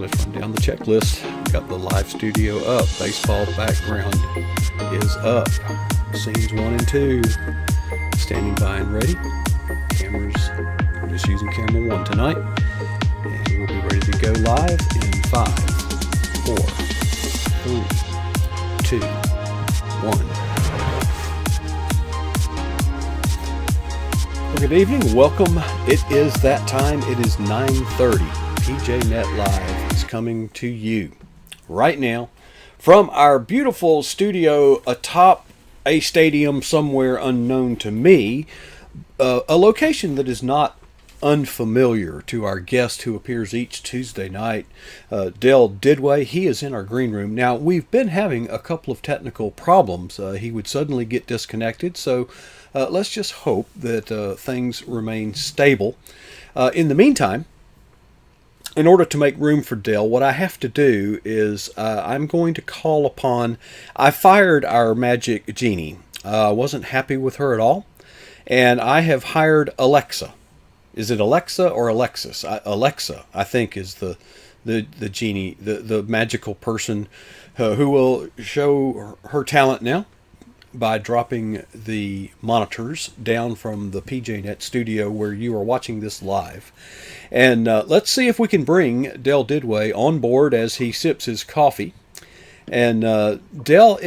let's run down the checklist. Got the live studio up. Baseball background is up. Scenes 1 and 2 standing by and ready. Cameras, we're just using camera 1 tonight. And we'll be ready to go live in 5, 4, 3, 2, 1. Well, good evening. Welcome. It is that time. It is 9:30. PJ Net Live is coming to you right now from our beautiful studio atop a stadium somewhere unknown to me, a location that is not unfamiliar to our guest who appears each Tuesday night, Del Didway. He is in our green room. Now, we've been having a couple of technical problems. He would suddenly get disconnected, so let's just hope that things remain stable. In the meantime, in order to make room for Del, what I have to do is I'm going to call upon... I fired our magic genie. I wasn't happy with her at all. And I have hired Alexa. Is it Alexa or Alexis? Alexa, I think, is the genie, the magical person who will show her talent now by dropping the monitors down from the PJNet studio where you are watching this live. And let's see if we can bring Del Didway on board as he sips his coffee. And Del, all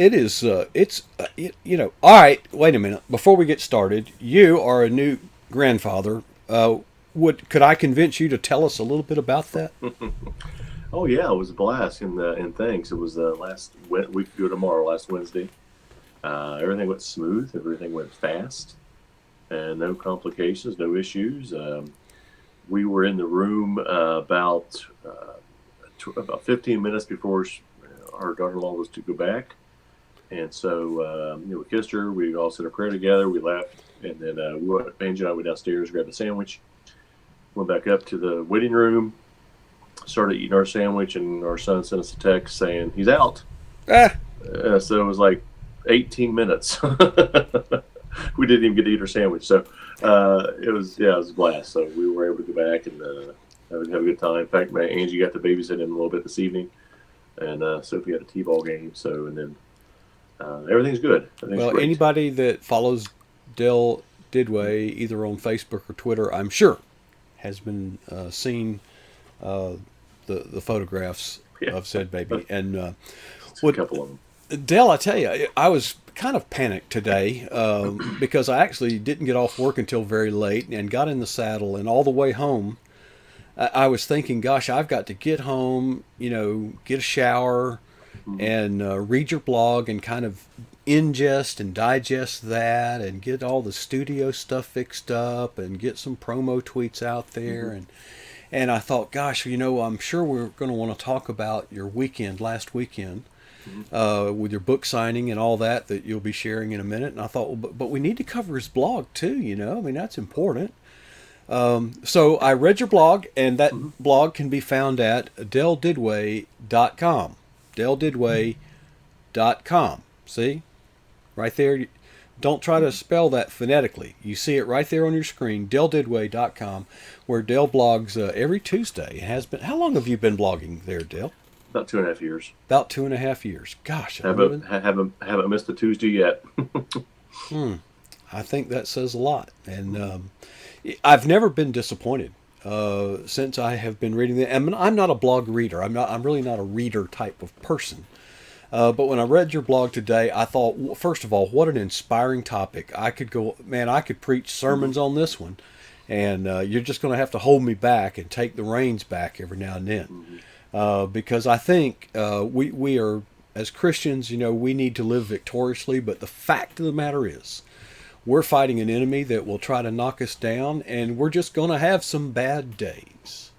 right, wait a minute. Before we get started, you are a new grandfather. Could I convince you to tell us a little bit about that? Oh yeah, it was a blast, and thanks. It was last week ago tomorrow, last Wednesday. Everything went smooth. Everything went fast, and no complications, no issues. We were in the room about 15 minutes before our daughter-in-law was to go back, and so we kissed her. We all said a prayer together. We left, and then Angie and I went downstairs, grabbed a sandwich, went back up to the waiting room, started eating our sandwich, and our son sent us a text saying he's out. So it was like 18 minutes. We didn't even get to eat our sandwich, so it was a blast. So we were able to go back and have a good time. In fact, Angie got to babysit him a little bit this evening, and Sophie had a t-ball game. So and then everything's good. Well, great. Anybody that follows Del Didway either on Facebook or Twitter, I'm sure, has been seen the photographs of said baby, and a couple of them. Del, I tell you, I was kind of panicked today because I actually didn't get off work until very late and got in the saddle, and all the way home, I was thinking, gosh, I've got to get home, get a shower, and read your blog and kind of ingest and digest that and get all the studio stuff fixed up and get some promo tweets out there. And I thought, gosh, I'm sure we're going to want to talk about your last weekend, with your book signing and all that you'll be sharing in a minute. And I thought, well, but we need to cover his blog too, that's important. So I read your blog, and that blog can be found at deldidway.com. deldidway.com. See? Right there. Don't try to spell that phonetically. You see it right there on your screen, deldidway.com, where Del blogs every Tuesday. It has been. How long have you been blogging there, Del? About 2.5 years. About 2.5 years. Gosh. Haven't missed a Tuesday yet. I think that says a lot. And I've never been disappointed since I have been reading it. I'm not a blog reader. I'm really not a reader type of person. But when I read your blog today, I thought, first of all, what an inspiring topic. I could preach sermons on this one. And you're just going to have to hold me back and take the reins back every now and then. Because I think we are, as Christians, we need to live victoriously. But the fact of the matter is, we're fighting an enemy that will try to knock us down, and we're just going to have some bad days.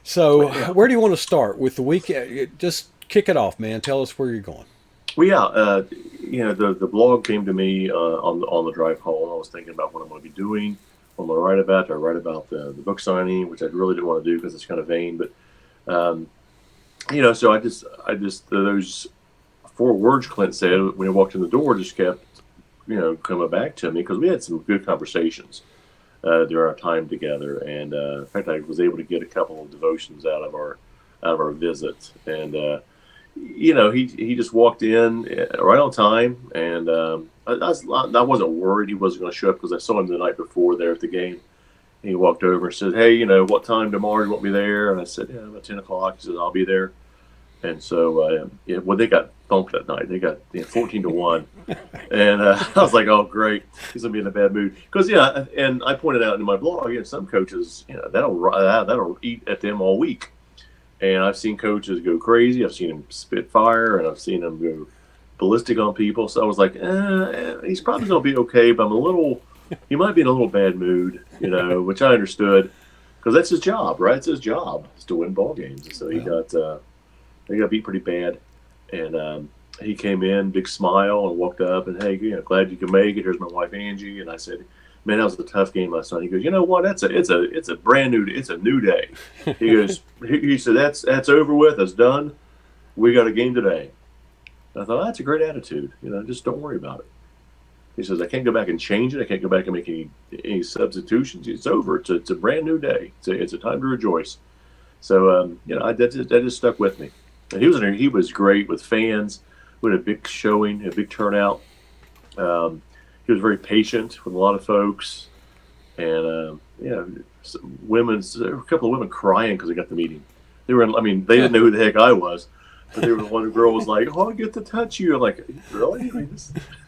So where do you want to start with the weekend? Just kick it off, man. Tell us where you're going. Well, yeah, the blog came to me on the drive home. I was thinking about what I'm going to be doing, what I'm going to write about. I write about the book signing, which I really didn't want to do because it's kind of vain. But so I just those 4 words Clint said when he walked in the door just kept coming back to me, because we had some good conversations during our time together. And in fact, I was able to get a couple of devotions out of our out of our visit, and he just walked in right on time, and I wasn't worried he wasn't going to show up because I saw him the night before there at the game. He walked over and said, "Hey, what time tomorrow you want me there?" And I said, "Yeah, about 10 o'clock." He said, "I'll be there." And so, they got thumped that night. They got 14-1, and I was like, "Oh, great, he's gonna be in a bad mood." Because and I pointed out in my blog, some coaches, that'll eat at them all week. And I've seen coaches go crazy. I've seen them spit fire, and I've seen them go ballistic on people. So I was like, he's probably gonna be okay, but he might be in a little bad mood, which I understood because that's his job, right? It's his job is to win ball games. And so they got beat pretty bad, and he came in, big smile, and walked up and, "Hey, glad you can make it. Here's my wife Angie." And I said, "Man, that was a tough game last night." He goes, "You know what? It's a brand new, it's a new day." He goes, he said, "That's over with. That's done. We got a game today." And I thought, that's a great attitude. Just don't worry about it. He says, "I can't go back and change it. I can't go back and make any substitutions. It's over. It's a brand new day. It's a time to rejoice." So, that just stuck with me. And he was great with fans. We had a big showing, a big turnout. He was very patient with a lot of folks, and there were a couple of women crying because they got the meeting. They didn't know who the heck I was, but one girl was like, "Oh, I get to touch you." I'm like, "Really?"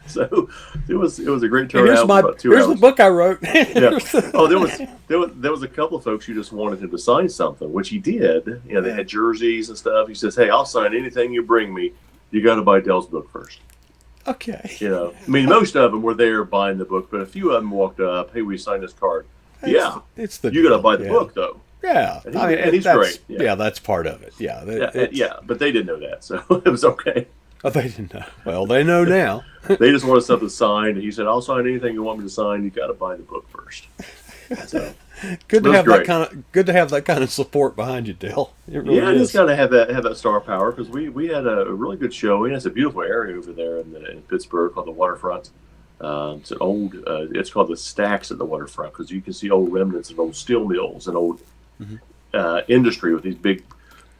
So it was a great turnout. Here's the book I wrote. Yeah. Oh, there was a couple of folks who just wanted him to sign something, which he did. They had jerseys and stuff. He says, "Hey, I'll sign anything you bring me. You got to buy Dell's book first." Okay. Most of them were there buying the book, but a few of them walked up. "Hey, we signed this card." You got to buy the book though. Yeah, and he's great. Yeah, that's part of it. Yeah, but they didn't know that, so it was okay. Oh, they didn't know. Well, they know now. They just wanted something signed. He said, "I'll sign anything you want me to sign. You got to buy the book first." So good to have that kind of support behind you, Dell. Really just got to have that star power because we had a really good showing. It's a beautiful area over there in Pittsburgh called the Waterfront. It's an old. It's called the Stacks at the Waterfront because you can see old remnants of old steel mills and old industry with these big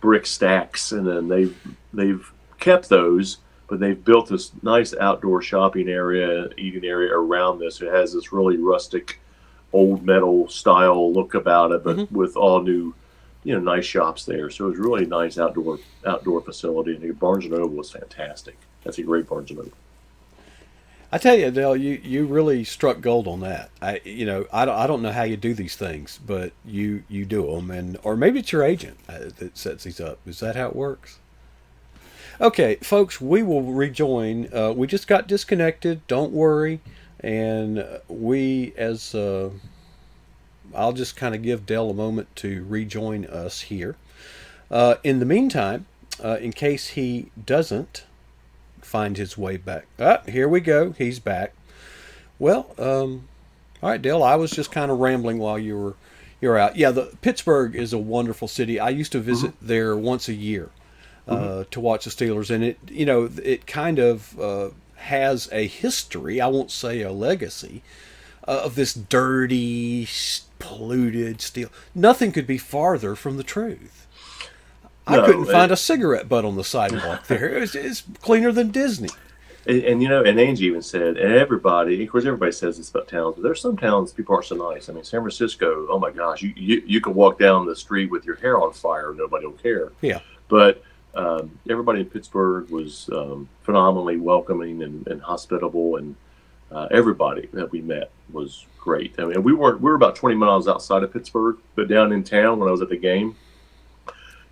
brick stacks, and then they've kept those, but they've built this nice outdoor shopping area, eating area around this. It has this really rustic, old metal style look about it, but with all new, nice shops there. So it was really nice outdoor facility. And the Barnes and Noble was fantastic. That's a great Barnes and Noble. I tell you, Dale, you really struck gold on that. I don't know how you do these things, but you do them, or maybe it's your agent that sets these up. Is that how it works? Okay, folks, we will rejoin. We just got disconnected. Don't worry, and I'll just kind of give Dell a moment to rejoin us here. In the meantime, in case he doesn't find his way back. Here we go. He's back. Well, all right, Dale. I was just kind of rambling while you're out. Yeah, Pittsburgh is a wonderful city. I used to visit there once a year to watch the Steelers, and it kind of has a history. I won't say a legacy of this dirty, polluted steel. Nothing could be farther from the truth. I couldn't find a cigarette butt on the sidewalk there. It's cleaner than Disney. And Angie even said, and everybody, of course, everybody says this about towns, but there's some towns people aren't so nice. San Francisco, oh my gosh, you can walk down the street with your hair on fire, nobody will care. Yeah. But everybody in Pittsburgh was phenomenally welcoming and hospitable, and everybody that we met was great. We were about 20 miles outside of Pittsburgh, but down in town when I was at the game,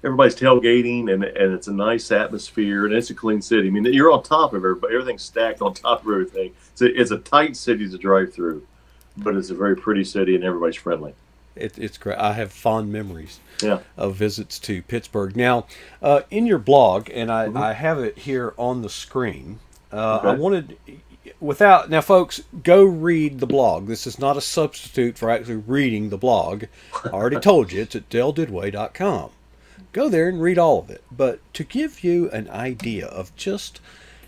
everybody's tailgating, and it's a nice atmosphere, and it's a clean city. You're on top of everybody. Everything's stacked on top of everything. It's a tight city to drive through, but it's a very pretty city, and everybody's friendly. It's great. I have fond memories of visits to Pittsburgh. Now, in your blog, and I have it here on the screen, I wanted... now, folks, go read the blog. This is not a substitute for actually reading the blog. I already told you, it's at DellDuduit.com. Go there and read all of it. But to give you an idea of just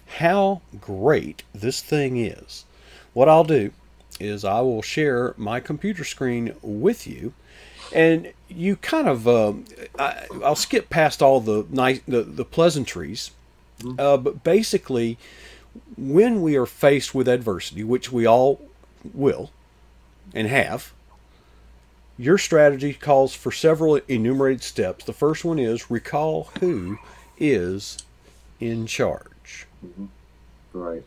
how great this thing is, what I'll do is I will share my computer screen with you, And you kind of, I'll skip past all the nice, the pleasantries, Mhm. but basically, when we are faced with adversity, which we all will and have, your strategy calls for several enumerated steps. The first one is recall who is in charge. Mhm. Right.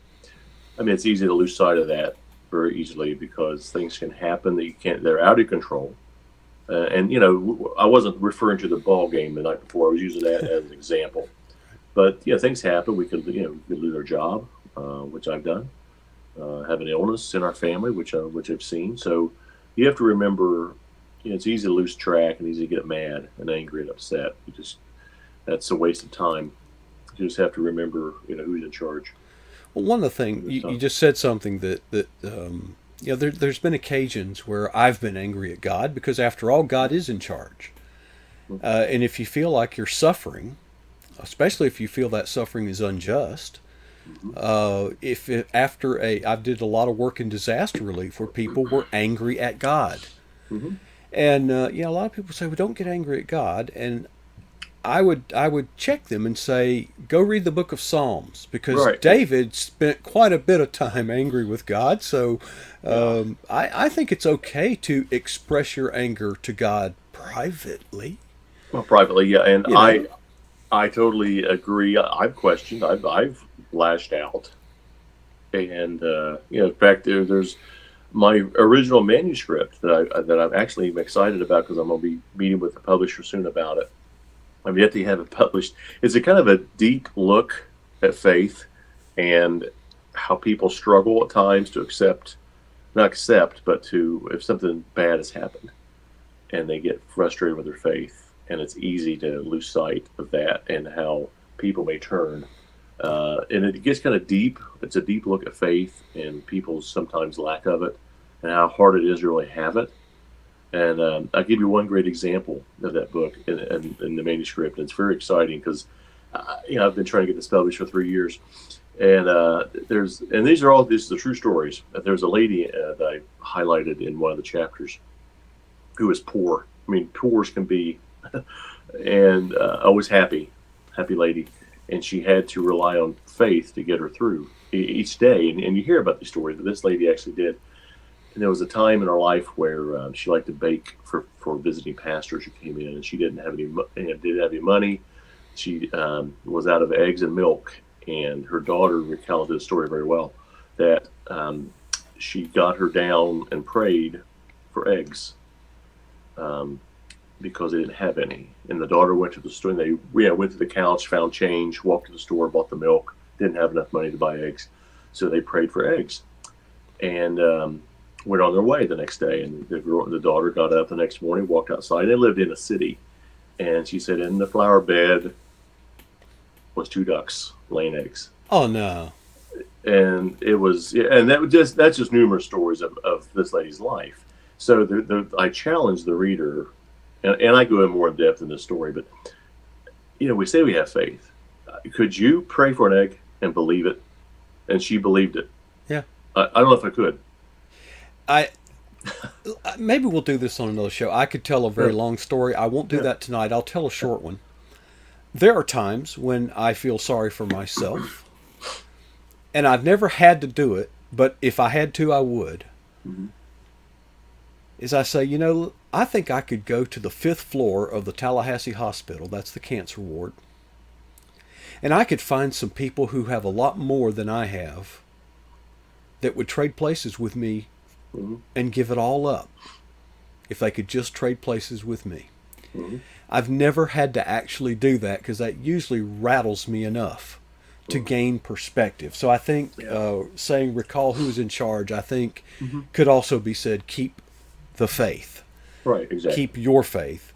I mean, it's easy to lose sight of that very easily because things can happen that you can't. They're out of control. And I wasn't referring to the ball game the night before. I was using that as an example. But yeah, things happen. We could lose our job, which I've done. Have an illness in our family, which I've seen. So you have to remember, it's easy to lose track and easy to get mad and angry and upset. That's a waste of time. You just have to remember, who's in charge Well, one of the things this you time. just said something that there's been occasions where I've been angry at God because, after all, God is in charge. And if you feel like you're suffering, especially if you feel that suffering is unjust, Mm-hmm. if it, after a I did a lot of work in disaster relief where people were angry at God, Mm-hmm. and a lot of people say, "Well, don't get angry at God," and I would check them and say, go read the book of Psalms because Right. David spent quite a bit of time angry with God. So Yeah. I think it's okay to express your anger to God privately. Well, privately, yeah, and You I know, I totally agree. I've questioned. I've lashed out, and in fact, there's my original manuscript that I'm actually excited about because I'm going to be meeting with the publisher soon about it. I've yet to have it published. It's a kind of a deep look at faith and how people struggle at times to accept, not accept, but to if something bad has happened and they get frustrated with their faith, and it's easy to lose sight of that and how people may turn. And it gets kind of deep. It's a deep look at faith and people's sometimes lack of it, and how hard it is to really have it. And I'll give you one great example of that book in the manuscript. And it's very exciting because, I've been trying to get this published for 3 years. And these are the true stories. There's a lady that I highlighted in one of the chapters who is poor. I mean, poor as can be, and always happy lady. And she had to rely on faith to get her through each day. And you hear about these stories, but this lady actually did. And there was a time in her life where she liked to bake for visiting pastors who came in, and she didn't have any money. She was out of eggs and milk, and her daughter recounted the story very well. That she got her down and prayed for eggs, um, because they didn't have any. And the daughter went to the store, and they went to the couch, found change, walked to the store, bought the milk. Didn't have enough money to buy eggs, so they prayed for eggs. And went on their way the next day. And the daughter got up the next morning, walked outside. They lived in a city, and she said in the flower bed was two ducks laying eggs. oh no, And it was, yeah, and that's just numerous stories of this lady's life. So I challenge the reader, and I go in more in depth in this story. But we say we have faith. Could you pray for an egg and believe it? And she believed it. yeah. I don't know if I could. I Maybe we'll do this on another show. I could tell a very Sure. long story. I won't do Yeah. that tonight. I'll tell a short one. There are times when I feel sorry for myself, and I've never had to do it, but if I had to, I would. Mm-hmm. Is I say, I think I could go to the fifth floor of the Tallahassee Hospital, that's the cancer ward, and I could find some people who have a lot more than I have that would trade places with me Mm-hmm. and give it all up if they could just trade places with me. Mm-hmm. I've never had to actually do that because that usually rattles me enough to Mm-hmm. gain perspective. So I think Yeah. saying recall who's in charge, I think Mm-hmm. could also be said keep the faith, Right, exactly. keep your faith.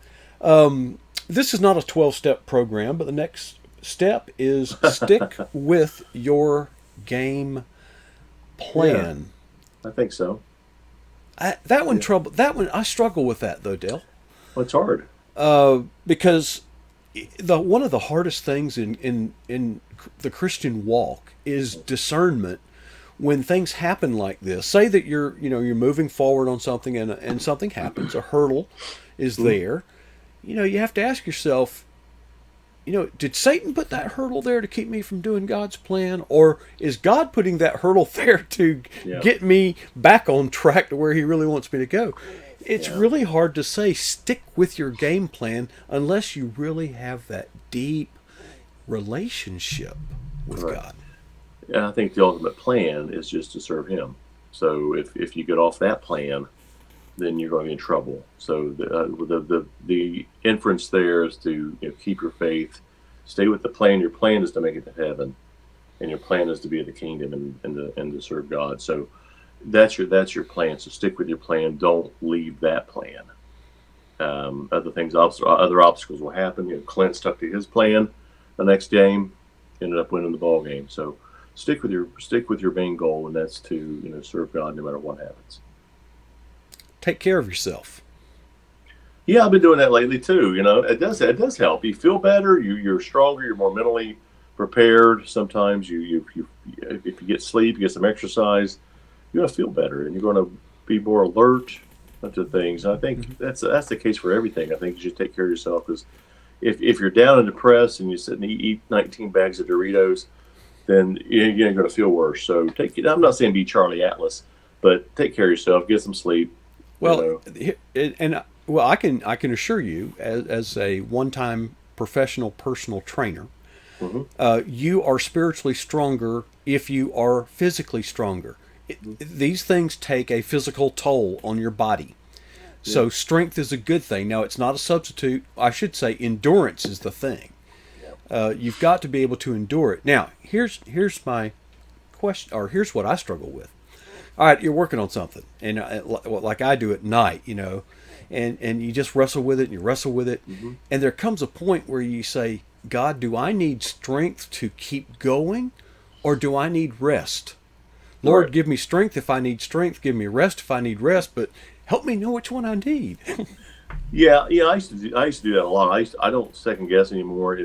This is not a 12-step program, but the next step is stick with your game Yeah, plan. I think so. Yeah. That one I struggle with that though, Dale. Well, it's hard. Because the one of the hardest things in the Christian walk is discernment when things happen like this, say that you're moving forward on something and something happens, a hurdle is there. You have to ask yourself, did Satan put that hurdle there to keep me from doing God's plan? Or is God putting that hurdle there to Yeah. get me back on track to where he really wants me to go? It's Yeah. really hard to say stick with your game plan unless you really have that deep relationship with Right. God. And I think the ultimate plan is just to serve him. So if you get off that plan, then you're going to be in trouble. So the inference there is to keep your faith, stay with the plan. Your plan is to make it to heaven, and your plan is to be in the kingdom and to serve God. So that's your plan. So stick with your plan. Don't leave that plan. Other obstacles will happen. Clint stuck to his plan. The next game, ended up winning the ball game. So stick with your main goal, and that's to serve God no matter what happens. Take care of yourself. Yeah, I've been doing that lately too. It does help. You feel better. You're stronger. You're more mentally prepared. Sometimes if you get sleep, you get some exercise, you're gonna feel better, and you're gonna be more alert to things. And I think that's the case for everything. I think you should take care of yourself, because if you're down and depressed and you sit and eat 19 bags of Doritos, then you're going to feel worse. So I'm not saying be Charlie Atlas, but take care of yourself. Get some sleep. Well, I can assure you, as a one-time professional personal trainer, you are spiritually stronger if you are physically stronger. These things take a physical toll on your body. So strength is a good thing. Now, it's not a substitute. I should say endurance is the thing. You've got to be able to endure it. Now, here's my question, or here's what I struggle with. All right, you're working on something, and like I do at night, and you just wrestle with it, and you wrestle with it, and there comes a point where you say, God, do I need strength to keep going, or do I need rest? Lord, Right. give me strength if I need strength. Give me rest if I need rest, but help me know which one I need. Yeah. I used to do that a lot. I don't second guess anymore.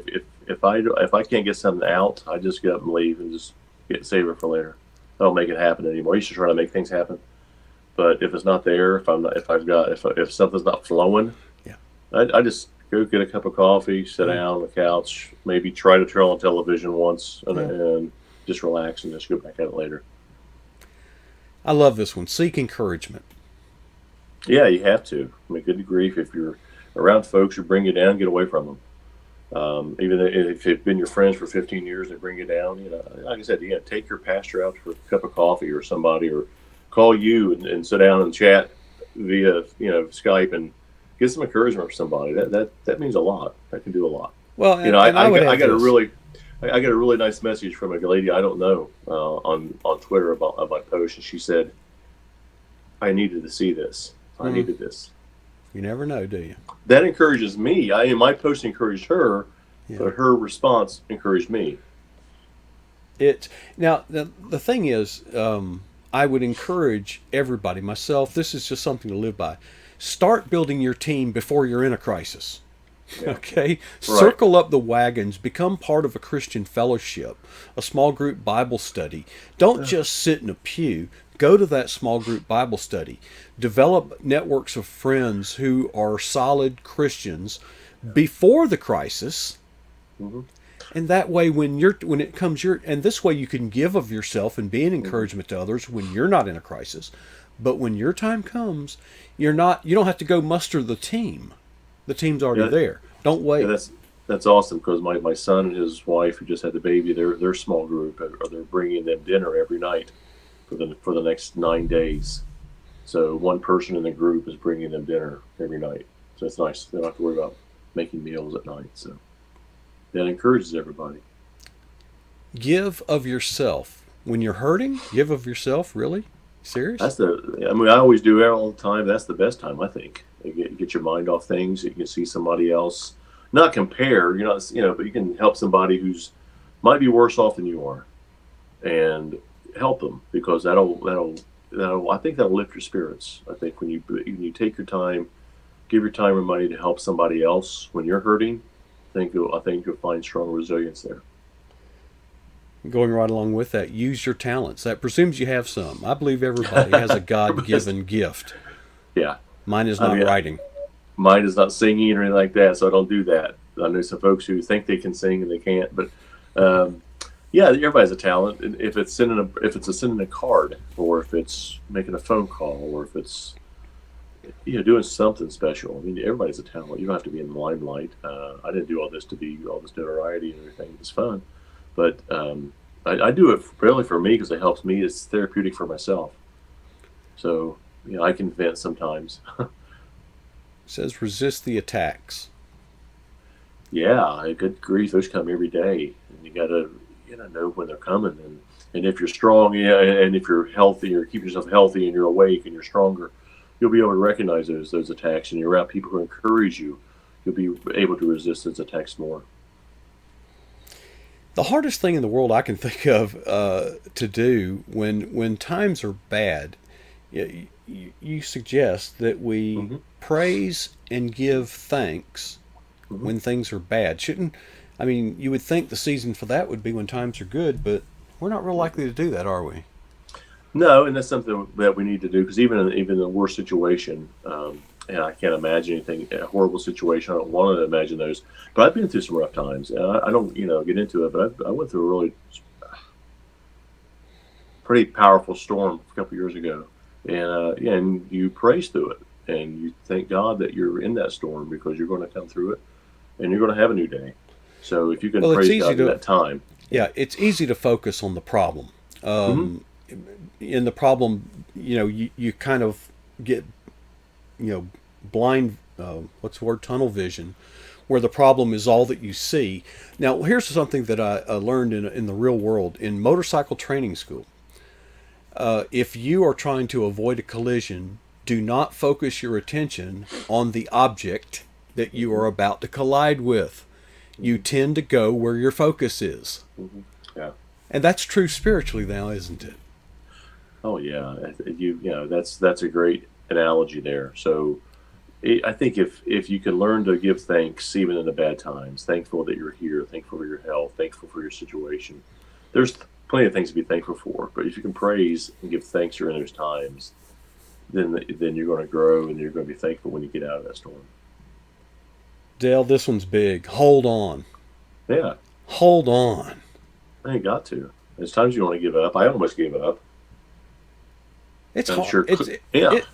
If I can't get something out, I just get up and leave and just save it for later. I don't make it happen anymore. I used to try to make things happen, but if it's not there, if something's not flowing, Yeah. I just go get a cup of coffee, sit down on the couch, maybe try to turn on television once, and just relax and just go back at it later. I love this one. Seek encouragement. Yeah, you have to. I mean, good grief, if you're around folks who bring you down, get away from them. Even if they've been your friends for 15 years, they bring you down. Like I said, take your pastor out for a cup of coffee or somebody, or call you and sit down and chat via Skype and get some encouragement from somebody. That means a lot. That can do a lot. Well, I got a really nice message from a lady I don't know on Twitter about my post, and she said, "I needed to see this. I needed this." You never know, do you? That encourages me. My post encouraged her, but her response encouraged me. Now the thing is, I would encourage everybody, myself. This is just something to live by. Start building your team before you're in a crisis. Yeah. Okay, Right. Circle up the wagons. Become part of a Christian fellowship, a small group Bible study. Don't just sit in a pew. Go to that small group Bible study. Develop networks of friends who are solid Christians before the crisis. And that way, when it comes and this way you can give of yourself and be an encouragement to others when you're not in a crisis. But when your time comes, you don't have to go muster the team. The team's already there. Don't wait. Yeah, that's awesome, because my son and his wife, who just had the baby, their small group, they're bringing them dinner every night for the next 9 days. So one person in the group is bringing them dinner every night. So it's nice. They don't have to worry about making meals at night. So that encourages everybody. Give of yourself. When you're hurting, give of yourself. Really? Serious? I always do it all the time. That's the best time, I think. You get your mind off things. You can see somebody else. Not compare, but you can help somebody who's might be worse off than you are, and help them, because I think that'll lift your spirits. I think when you take your time, give your time and money to help somebody else when you're hurting, I think you'll find strong resilience there. Going right along with that, use your talents. That presumes you have some. I believe everybody has a God-given gift. Yeah. Mine is I not mean, writing. mine is not singing or anything like that, so I don't do that. I know some folks who think they can sing and they can't, but yeah, everybody has a talent. And if it's sending a card, or if it's making a phone call, or if it's doing something special. I mean, everybody's a talent. You don't have to be in the limelight. I didn't do all this to be all this notoriety and everything. It's fun, but I do it really for me because it helps me. It's therapeutic for myself. So I can vent sometimes. It says resist the attacks. Yeah, good grief, those come every day, and you gotta know when they're coming, and if you're strong, yeah, and if you're healthy or keep yourself healthy and you're awake and you're stronger, you'll be able to recognize those attacks, and you're around people who encourage you. You'll be able to resist those attacks more. The hardest thing in the world I can think of to do when times are bad, you suggest that we Hmm. praise and give thanks Hmm. when things are bad. Shouldn't, I mean, you would think the season for that would be when times are good, but we're not real likely to do that, are we? No, and that's something that we need to do because even in the worst situation, and I can't imagine anything a horrible situation. I don't want to imagine those, but I've been through some rough times, and I don't get into it. But I went through a really pretty powerful storm a couple years ago, and yeah, and you praise through it, and you thank God that you're in that storm because you're going to come through it, and you're going to have a new day. So if you can Well, it's praise easy God in to, that time, yeah, it's easy to focus on the problem. hmm In the problem, you kind of get, blind, what's the word, tunnel vision, where the problem is all that you see. Now, here's something that I learned in the real world in motorcycle training school. If you are trying to avoid a collision, do not focus your attention on the object that you are about to collide with. You hmm tend to go where your focus is. hmm yeah. And that's true spiritually now, isn't it? Oh yeah, that's a great analogy there. So I think if you can learn to give thanks even in the bad times, thankful that you're here, thankful for your health, thankful for your situation. There's plenty of things to be thankful for, but if you can praise and give thanks during those times, then you're going to grow and you're going to be thankful when you get out of that storm. Dale, this one's big. Hold on. Yeah, Hold on. I ain't got to. There's times you want to give up. I almost gave up. It's I'm hard. sure. Yeah. It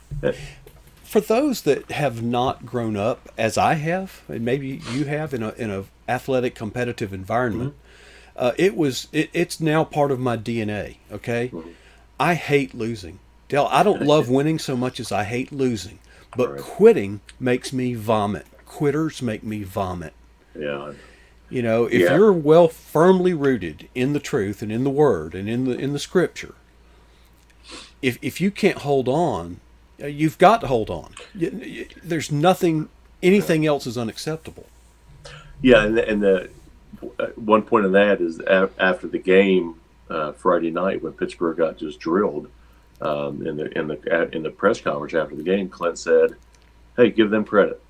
for those that have not grown up as I have, and maybe you have in a athletic competitive Mm-hmm. environment. It's now part of my DNA. Okay, Mm-hmm. I hate losing. Dale, I don't love winning so much as I hate losing. All But right. quitting makes me vomit. Quitters make me vomit. Yeah. If Yeah. you're well firmly rooted in the truth and in the word and in the scripture, if you can't hold on, you've got to hold on. There's nothing, anything else is unacceptable. Yeah. And the one point of that is after the game Friday night when Pittsburgh got just drilled in the press conference after the game, Clint said, "Hey, give them credit.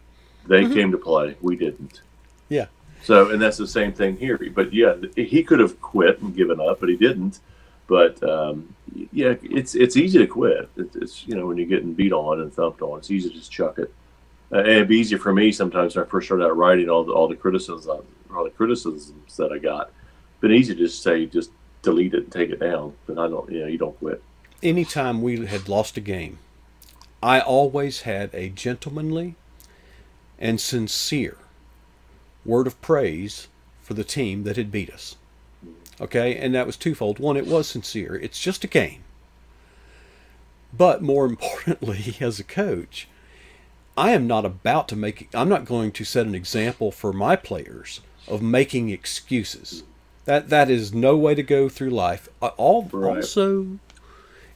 They Hmm. came to play. We didn't." Yeah. So, and that's the same thing here. But yeah, he could have quit and given up, but he didn't. But yeah, it's easy to quit. It's when you're getting beat on and thumped on, it's easy to just chuck it. And it'd be easier for me sometimes when I first started out writing all the criticisms that I got. Been easy to just say just delete it and take it down. But I don't. You don't quit. Anytime we had lost a game, I always had a gentlemanly and sincere word of praise for the team that had beat us. Okay, and that was twofold. One, it was sincere. It's just a game. But more importantly, as a coach, I'm not going to set an example for my players of making excuses. That is no way to go through life. Right. Also,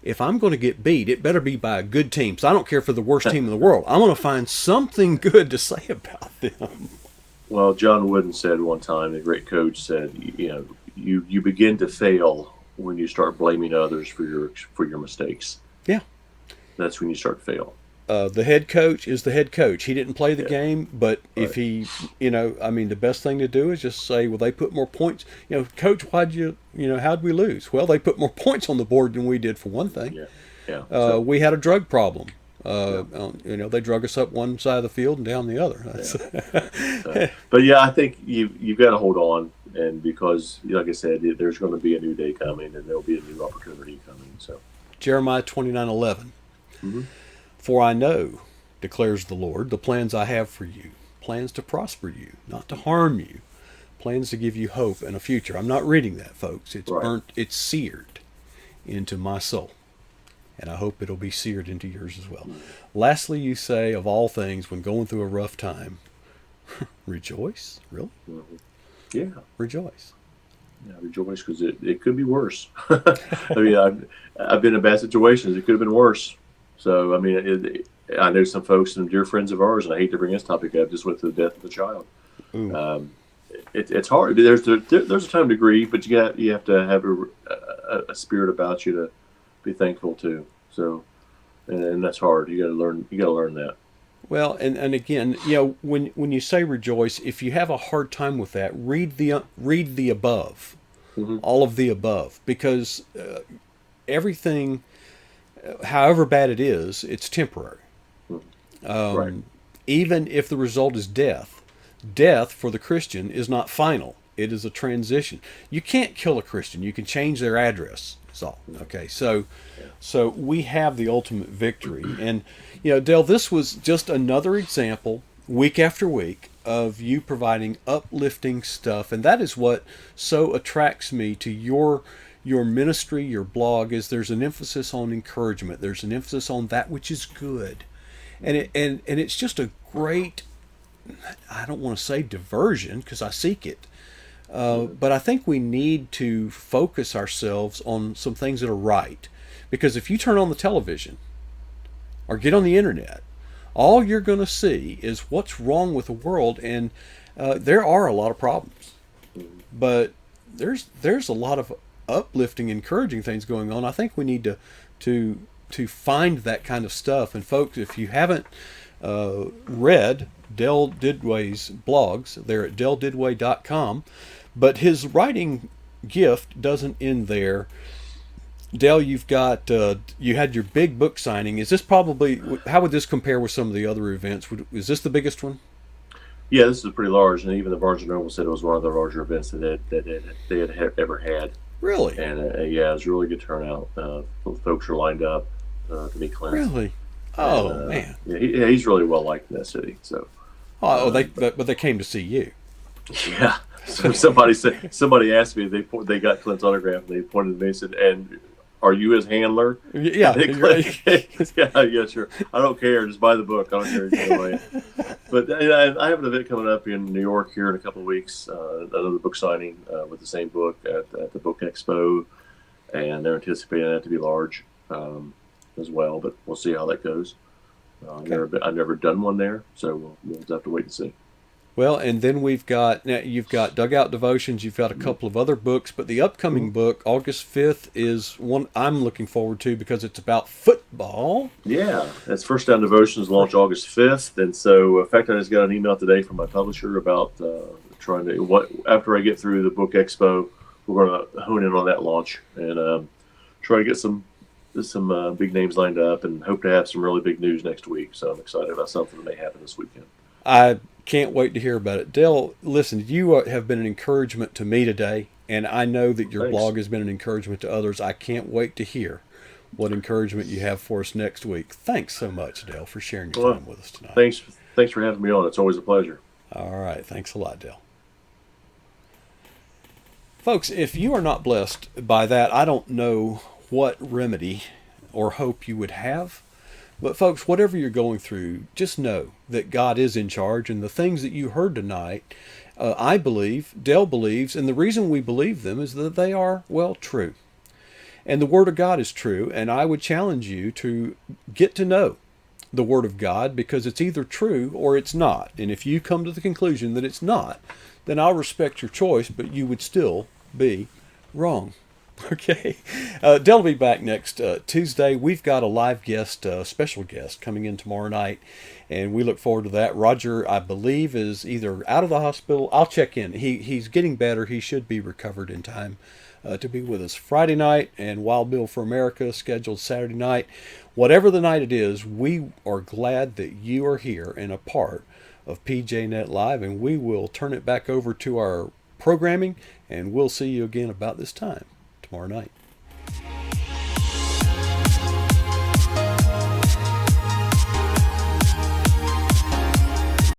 if I'm going to get beat, it better be by a good team. So I don't care for the worst team in the world. I want to find something good to say about them. Well, John Wooden said one time, the great coach said, you begin to fail when you start blaming others for your mistakes. Yeah. That's when you start to fail. The head coach is the head coach. He didn't play the Yeah. game, but if Right. he, the best thing to do is just say, well, they put more points. Coach, how'd we lose? Well, they put more points on the board than we did, for one thing. Yeah. Yeah. So, We had a drug problem. yeah. They drug us up one side of the field and down the other. But yeah, I think you've got to hold on, and because, like I said, there's going to be a new day coming, and there'll be a new opportunity coming. So, Jeremiah 29:11. mm-hmm. For I know, declares the Lord, the plans I have for you, plans to prosper you, not to harm you, plans to give you hope and a future. I'm not reading that, folks. It's Right. burnt, it's seared into my soul. And I hope it'll be seared into yours as well. Lastly, you say, of all things, when going through a rough time, rejoice? Really? Mm-hmm. Yeah. Rejoice. Yeah, rejoice, because it could be worse. I mean, I've been in bad situations. It could have been worse. So, I mean, I know some folks and dear friends of ours, and I hate to bring this topic up, just with the death of a child. It's hard. There's a time to grieve, but you have to have a spirit about you to be thankful to. So, and that's hard. You got to learn that. Well, and again, when you say rejoice, if you have a hard time with that, read the above, Mm-hmm. all of the above, because everything, however bad it is, it's temporary. Right. Even if the result is death, death for the Christian is not final. It is a transition. You can't kill a Christian. You can change their address. That's all. Okay, so we have the ultimate victory. And, Dale, this was just another example, week after week, of you providing uplifting stuff. And that is what so attracts me to your ministry, your blog, is there's an emphasis on encouragement. There's an emphasis on that which is good. And it's just a great, I don't want to say diversion, because I seek it. But I think we need to focus ourselves on some things that are right. Because if you turn on the television or get on the internet, all you're going to see is what's wrong with the world. And there are a lot of problems. But there's a lot of uplifting, encouraging things going on. I think we need to find that kind of stuff. And folks, if you haven't read Dale Didway's blogs, they're at daledidway.com. But his writing gift doesn't end there. Dale, you had your big book signing. Is this probably, how would this compare with some of the other events? Is this the biggest one? Yeah, this is pretty large, and even the Barnes & Noble said it was one of the larger events that they had ever had. Really? And yeah, it was a really good turnout. Folks are lined up to be cleansed. Really? Oh, And, man. Yeah, he's really well liked in that city. So. But they came to see you. Yeah. So somebody asked me, they got Clint's autograph, and they pointed to me and said, "And are you his handler?" Yeah. Yeah, sure. I don't care. Just buy the book. I don't care. Either way. But I have an event coming up in New York here in a couple of weeks. Another book signing with the same book at the Book Expo, and they're anticipating that to be large as well. But we'll see how that goes. I've never done one there, so we'll have to wait and see. Well, and then you've got Dugout Devotions, you've got a couple of other books, but the upcoming book, August 5th, is one I'm looking forward to because it's about football. Yeah, that's First Down Devotions launch August 5th, and so in fact I just got an email today from my publisher about trying to, after I get through the Book Expo, we're going to hone in on that launch and try to get some big names lined up and hope to have some really big news next week. So I'm excited about something that may happen this weekend. I can't wait to hear about it. Dale, listen, you have been an encouragement to me today, and I know that your blog has been an encouragement to others. I can't wait to hear what encouragement you have for us next week. Thanks so much, Dale, for sharing your time with us tonight. Thanks for having me on. It's always a pleasure. All right. Thanks a lot, Dale. Folks, if you are not blessed by that, I don't know what remedy or hope you would have. But folks, whatever you're going through, just know that God is in charge, and the things that you heard tonight, I believe, Dale believes, and the reason we believe them is that they are, well, true. And the Word of God is true, and I would challenge you to get to know the Word of God, because it's either true or it's not. And if you come to the conclusion that it's not, then I'll respect your choice, but you would still be wrong. Okay. Dell will be back next Tuesday. We've got a live guest, special guest, coming in tomorrow night, and we look forward to that. Roger, I believe, is either out of the hospital. I'll check in. He's getting better. He should be recovered in time to be with us Friday night, and Wild Bill for America scheduled Saturday night. Whatever the night it is, we are glad that you are here and a part of PJNet Live, and we will turn it back over to our programming, and we'll see you again about this time tomorrow night.